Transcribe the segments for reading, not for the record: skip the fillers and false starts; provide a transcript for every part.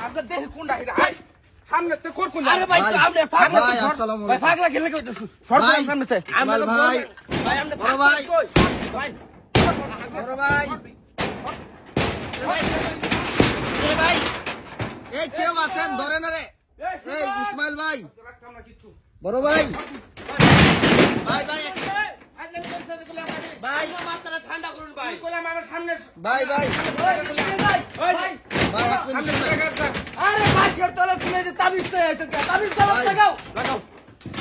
আপনার দেহে কোনটা এটা সামনে তে কোন কোন আরে ভাই সামনে ভাই আসসালামু ভাই আলাইকুম পাগলা খেলে কইতেছ সরকার সামনে তে ইসমাইল ভাই ভাই আমরা বড় ভাই ভাই বড় ভাই এই ভাই এই কেউ আছেন ধরে না রে এই ইসমাইল ভাই বড় ভাই ভাই ভাই ভাই মাথাটা ঠান্ডা করুন ভাই কইলাম আমার সামনে ভাই ভাই ভাই ভাই এক মিনিট আরে মাছের তলে তুলে যে তাবিজ তো এসে তাবিজ তলে লাগাও লাগাও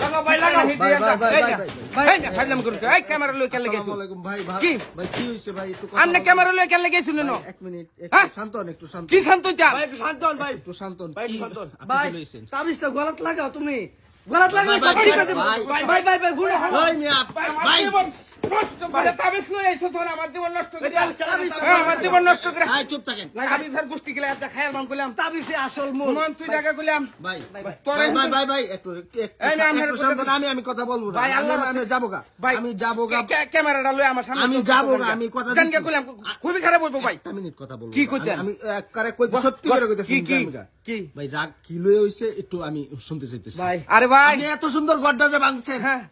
লাগাও ভাই লাগাও ভাই ভাই ভাই ভাই ভাই না খাইলাম করুন এই ক্যামেরা লই কেন লাগাইছো আসসালামু আলাইকুম ভাই ভাই কি? ভাই কি হইছে ভাই একটু আমনে ক্যামেরা লই কেন লাগাইছো না এক মিনিট হ্যাঁ? একটু শান্ত হন একটু শান্ত কি শান্ত যা ভাই একটু শান্ত হন ভাই একটু শান্ত হন ভাই, কি শান্ত হন। আপনি ভাই কি লইছেন তাবিজটা গলত লাগাও তুমি গলত লাগাও ভাই, সব ভাই, ঠিক আছে ভাই, ভাই ভাই ভাই ভাই ঘুরে ওই মিয়া ভাই নষ্ট করে তাবিজ লই আইছো তো আমার জীবন নষ্ট করে তাবিজ হ্যাঁ আমার জীবন নষ্ট করে ভাই চুপ থাকেন আমি ধর গোষ্ঠী গেলে একটা খায়াল মান কইলাম তাবিজে আসল মূল সুমন তুই জায়গা কইলাম ভাই তোরে ভাই ভাই ভাই একটু এই না, আমি একটু শান্ত হন, আমি কথা বলবো না ভাই, আল্লাহর আমি যাবো গা ভাই আমি যাবো গা ক্যামেরাটা লই আমার সামনে আমি যাবো গা, আমি কথা জানকে দিচ্ছি। কইলাম খুবই খারাপ হইবো ভাই একটা মিনিট কথা বলবো কি কইতেন? আমি একবারে কই সত্যি করে কইতেছি কি কি কি ভাই রাগ কি লয়ে হইছে একটু আমি শুনতে চাইতেছি ভাই আরে ভাই আপনি এত সুন্দর গড্ডা যে ভাঙছেন হ্যাঁ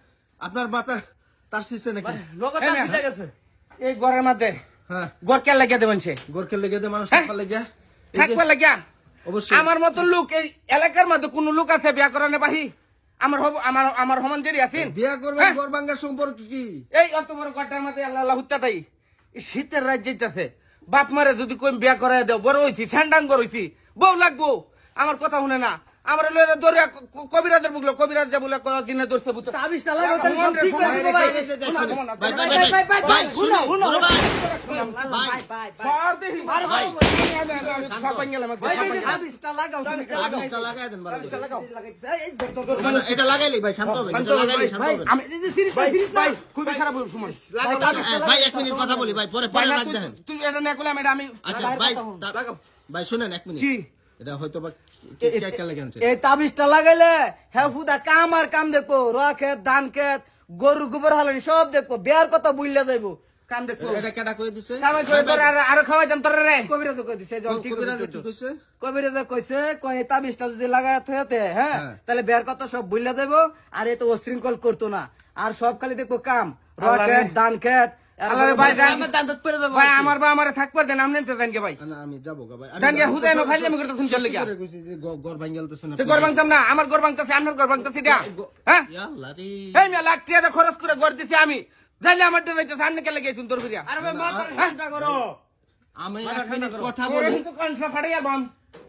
আপনার মাথা তার সিস্টেম নাকি নগদ এই না। তাবিজ গেছে এই ঘরের মধ্যে হ্যাঁ ঘর কে লাগিয়ে দেবেন সে গোরকে লেগে দে মানুষ হ্যাঁ? থাকবার লেগে থাকবা লাগিয়া অবশ্যই আমার মতন লোক এই এলাকার মধ্যে কোন লোক আছে বিয়া করানে বাহি আমার হব আমার সমান জেরি আছেন বিয়া করবেন হ্যাঁ? ঘর ভাঙার সম্পর্ক কি এই অত বড় ঘরটার মধ্যে আল্লাহ আল্লাহ হুত্তা তাই এই শীতের রাত যাইতেছে বাপ মারে যদি কই বিয়া করাই দেও বড় হইছি ঠান্ডাঙ্গর হইছি বউ লাগবো আমার কথা শুনে না আমার লয়ে ধরে কবিরাজের বুকলো কবিরাজ যা বলে দিনে ধরছে বুঝছো তাবিজটা লাগাও তাহলে সব ঠিক হয়ে যাবে ভাই ভাই ভাই ভাই ভাই ভাই ভাই শুনো শুনো বড় ভাই ভাই ভাই ভাই সর দেখি আরে ভাই সব গেলাম ভাই এই তাবিজটা লাগাও তাবিজটা লাগাই দেন ভালো করে। লাগাও এই ধর মানে এটা লাগাইলি ভাই শান্ত হবে এটা লাগাইলি শান্ত হবে আমি এই যে সিরিজ সিরিজ ভাই খুবই খারাপ হইব সুমন ভাই এক মিনিট কথা বলি ভাই পরে পরে রাখ দেখেন তুই এটা না করলাম এটা আমি আচ্ছা বাইরে ভাই কথা বলুন। লাগাও ভাই শুনেন এক মিনিট কি এটা হয়তো বা কে লাগে আনছে এই তাবিজটা লাগাইলে হ্যাঁ ফুদা কাম আর কাম দেখবো রা ক্ষেত ধান ক্ষেত গরু গোবর হালানি সব দেখবো বিয়ার কথা বুঝলে যাইবো কাম দেখো এটা কেডা কই দিছে কামে করে তোর আর খাওয়াই দেন তোর রে কবিরাজ কই দিছে যখন ঠিক কবিরাজ কি কইছে কবিরাজ কইছে কই তাবিজটা যদি লাগায় থতে হ্যাঁ হ্যাঁ। তাহলে বিয়ার কথা সব বুঝলে যাইবো আর এ তো অশৃঙ্খল করতো না আর সব খালি দেখবো কাম রা আল্লাহ রে। ক্ষেত ধান ক্ষেত আল্লাহ রে ভাই, আমার দান দত পেরে দেবো ভাই আমার বা আমারে থাকবার দেন আমনে তো দেন কে ভাই না আমি যাবো গা ভাই দেন কে হুদাই না ফাইলে আমি করতে শুন চলে গিয়া কইছি যে ঘর ভাঙালতেছ না তুই গর ভাঙতাম না আমার গর ভাঙতাছে আমার গর ভাঙতাছে এটা হ্যাঁ ইয়া আল্লাহ রে এই মিয়া লাখ টাকা খরচ করে গর দিছি আমি যাইলে আমার দিয়ে যাইতে সামনে কে লাগাইছুন তোর ফিরিয়া আরে ভাই মাথা ঠান্ডা করো আমি এক মিনিট কথা ওরে বলি তো কানসা ফাড়াইয়া বাম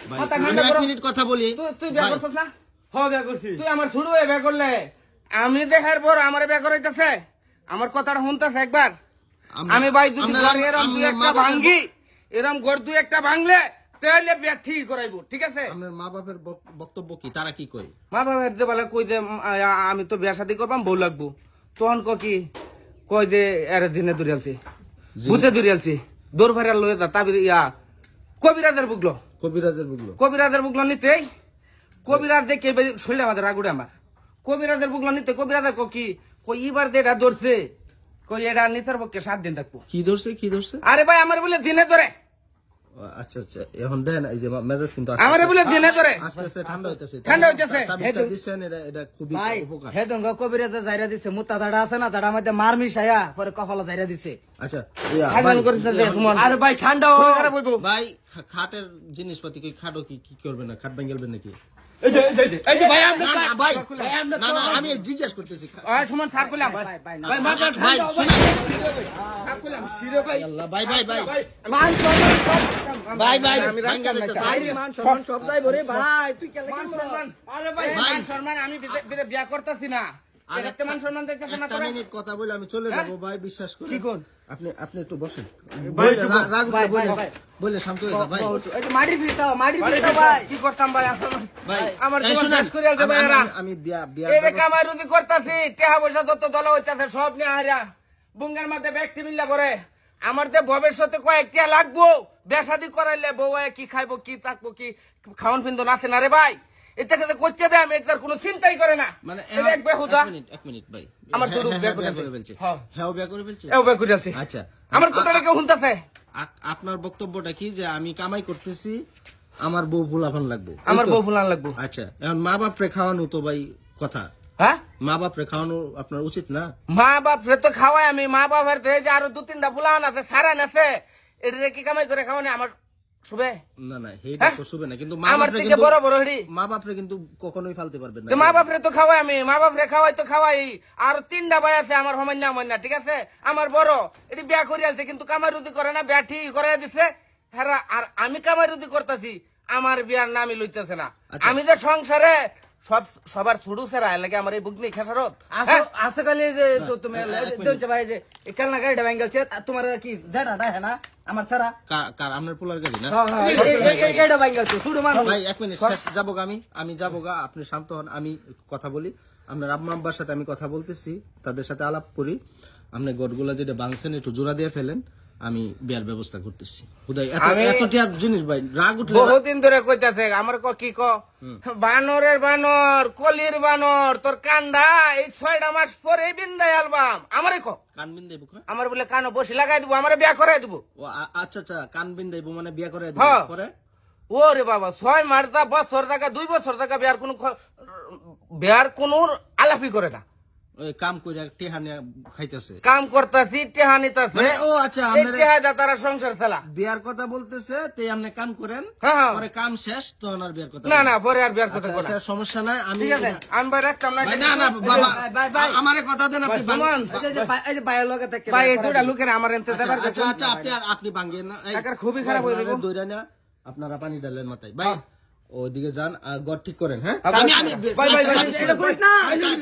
ভাই মাথা আমি ঠান্ডা এক করো মিনিট কথা বলি তুই বিয়া ভাই, করছস না হ্যাঁ বিয়া করছি তুই আমার শুরু হয়ে বিয়া করলে আমি দেখার পর আমার বিয়া করাইতেছে আমার কথাটা শুনতেছে একবার আমি ভাই যদি আপনারা- ঘর এরম দুই আপনার একটা মা বাবার ভাঙ্গি এরম ঘর দুই একটা ভাঙলে তাহলে বিয়া ঠিক করাইবো ঠিক আছে আপনার মা বাপের বক্তব্য কি তারা কি কয় মা বাবার যে বলে কই যে আমি তো বিয়া শাদি করবাম বউ লাগবো তখন কি কই যে এর দিনে দূরিয়ালছি ভূতে দূরিয়ালছি দৌড় ভাইরাল লয়ে দা তাবির ইয়া কবিরাজের বুকলো কবিরাজের বুগলো কবিরাজের বুকলো নিতেই কবিরাজ দেখে শরীরে আমাদের রাগুড়ে আমার কবিরাজের বুকলো নিতে কবিরাজের কি কই এবার যেটা ধরছে কই এটা নিতের পক্ষে 7 দিন থাকবো কি ধরছে আরে ভাই আমার বলে দিনে ধরে আচ্ছা আচ্ছা এখন দেন এই যে মেজাজ কিন্তু আমারে বলে দিনে ধরে আস্তে আস্তে ঠান্ডা হইতাছে ঠান্ডা হইতাছে। তাবিজটা দিছেন এটা খুবই ভাই উপকার হে দঙ্গ কবিরাজে জায়রা দিছে মুতা জাড়া আছে না জাড়া মধ্যে মার মিশায়া পরে কপালে জায়রা দিছে আচ্ছা ইয়া, খাইলাম ভাই, করিস না যে সুমন আরে ভাই ঠান্ডা খুবই খারাপ হইবো ভাই খাটের জিনিসপাতি কি খাটো কি করবে না খাট ভাঙালবেন নাকি এই যে ভাই আমরা না, না, ভাই ভাই আমরা না না আমি জিজ্ঞেস করতেছি ওই সুমন ছাড় কইলাম ভাই ভাই না ভাই মাথা ভাই ঠান্ডা শুনেন। ছাড় কইলাম শিরে ভাই আল্লাহ ভাই ভাই ভাই মান সম্মান সব ভাই ভাই আমি ভাঙ্গা রাখতাম না। দিতেছে। ভাই রে, মান সম্মান সব যাইবো রে ভাই তুই কেলে মান কেমন সম্মান আরে ভাই ভাই। মান সম্মান আমি বিয়া করতেছি না আর এটাতে মান সম্মান দেখতেছ না একটা তোরা মিনিট কথা বলে আমি চলে যাব ভাই বিশ্বাস করে কি কোন? আপনি একটু বসেন ভাই, বলে, চুপ রাগ- রাগ ভাই, উঠলে ভাই, বলে শান্ত হয়ে যা ভাই এই যে মাটির ভিতর ভাই কি করতাম ভাই ভাই আমার এই জীবন শুনেন, শেষ করে আলছে ভাই আমি- এরা। আমি- আমি বিয়া বিয়া এই যে কামাই রুজি করতাছি টাকা পয়সা যত দল হইতাছে সব নিয়ে হারিয়া বুঙ্গার মধ্যে ব্যক্তি মিল্লা পরে আমার যে ভবিষ্যতে কয়েকটা লাগবো বেসাদি করাইলে বউ কি খাইবো কি থাকবো কি খাওয়ান পিন্দন আছে না রে ভাই এটা সাথে করতে দেয় আমি এটার কোনো চিন্তাই করে না মানে এটা এক বেহুদা এক মিনিট ভাই আমার শুধু হ্যাঁ, বিয়া বিয়া করে করে ফেলছে হ্যাঁ। হ্যাঁ বিয়া করে ফেলছে এও বের করে আছি আচ্ছা আমার কথাটা কেউ শুনতেছে আপনার বক্তব্যটা কি যে আমি কামাই করতেছি আমার বউ ফুলাফান লাগবো। আমার এই তো? বউ ফুলান লাগবো। আচ্ছা, এখন মা বাপ রে খাওয়ানো তো ভাই কথা, হ্যাঁ, মা বাপ রে খাওয়ানো আপনার উচিত না? মা বাপ রে তো খাওয়াই আমি, মা বাপের তো এই যে আরো 2-3টা ফুলান আছে, সারান আছে, এটা কি কামাই করে খাওয়ানি আমার শুবে? না না, এইটা তো শুবে না, কিন্তু মা আমার বাপ রে থেকে কিন্তু বড় বড় হেডি মা বাপ রে কিন্তু কখনোই ফালতে পারবেন না। তো মা বাপরে তো খাওয়াই আমি, মা বাপরে খাওয়াই তো খাওয়াই। আর 3টা ভাই আছে আমার সমান্য, ঠিক আছে? আমার বড় এটি বিয়া করে আছে, কিন্তু কামাই রুদি করে না, বিয়া ঠিক করে দিছে হেরা। আর আমি কামাই রুদি করতেছি, আমার বিয়ার নামই লইতেছে না। আচ্ছা। আমি যে সংসারে সবার ছুড়ু সেরা লাগে আমার এই বুকনি খেসারত। আছে কালি যে তো তুমি দেখছো ভাই যে কাল না গাড়িটা ভাঙ্গলছে, তোমার কি জেডাটা হ্যাঁ না আমার ছাড়া কার আপনার পোলার গাড়ি না? গাড়িটা ভাঙ্গলছে শুধু মানুষ। ভাই 1 মিনিট, যাবো গা আমি যাবো গা, আপনি শান্ত হন, আমি কথা বলি। আপনার আম্মা আব্বার সাথে আমি কথা বলতেছি, তাদের সাথে আলাপ করি। আপনি গড়গুলা যেটা ভাঙছেন একটু জোড়া দিয়ে ফেলেন, আমি বিয়ার ব্যবস্থা করতেছি। হুদাই এত টিয়ার জিনিস ভাই, রাগ উঠলে বহুদিন ধরে কইতাছে আমার কি বানরের বানর, কলির বানর, তোর কান্ডা এই 6টা মাস পরে বিন্দায় অ্যালবাম আমারে কানবিন দেবো। আমার বলে কানো বসে লাগাই দিব, আমার বিয়া করাই দিব। ও আচ্ছা আচ্ছা, কানবিন দেবো মানে বিয়া করে হ্যাঁ। পরে ওরে বাবা 6 মাস দা বছর টাকা 2 বছর টাকা বিয়ার কোন আলাপি করে না। ওই কাম করে টেহানে খাইতেছে, কাম করতেছি টেহা নিতেছে। মানে ও আচ্ছা, আপনারা টেহা দা তারা সংসার চালা। বিয়ার কথা বলতেছে, তে আপনি কাম করেন, হ্যাঁ। পরে কাম শেষ তখন আর বিয়ার কথা না না, পরে আর বিয়ার কথা আচ্ছা, বলা। আচ্ছা, সমস্যা নাই। আমি ঠিক আছে, আমি ভাই রাখতাম না। ভাই, না না বাবা, ভাই, আমারে কথা দেন, আপনি সুমন, এই যে ভাইয়ের লগে থাকে ভাই এই দুইটা লোকের আমার এনতে আচ্ছা দেবার আচ্ছা আচ্ছা, আপনি ভাঙ্গেন না, এই, টাকার খুবই খারাপ হয়ে যাবে। দইরা না, আপনারা পানি ঢালেন মাথায়। ভাই ওদিকে যান, গড় ঠিক করেন। হ্যাঁ, ভাই, আমি ভাই, ভাই, ভাই, এটা করিস না।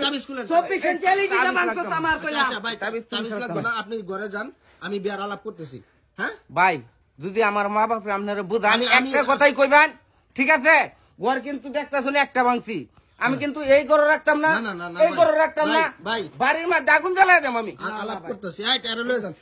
তাবিজ খুলেন। 24 সেন্টি এলইডিটা ভাঙছস আমার কইলা। আচ্ছা ভাই, তাবিজ লাগবে না, আপনি ঘরে যান, আমি বিয়ার আলাপ করতেছি। হ্যাঁ, ভাই যদি আমার মা বাপ আপনারা বুঝান, আমি- একটা কথাই কইবেন, ঠিক আছে? ঘর কিন্তু দেখতে শুনে একটা ভাঙছি, আমি কিন্তু এই ঘরে রাখতাম না, না, না, না, না, এই ঘরে ভাই, রাখতাম না, ভাই, বাড়ির মধ্যে আগুন জ্বালাই দেব আমি। আলাপ করতেছি। আয়, টায়ারে লয়ে যান।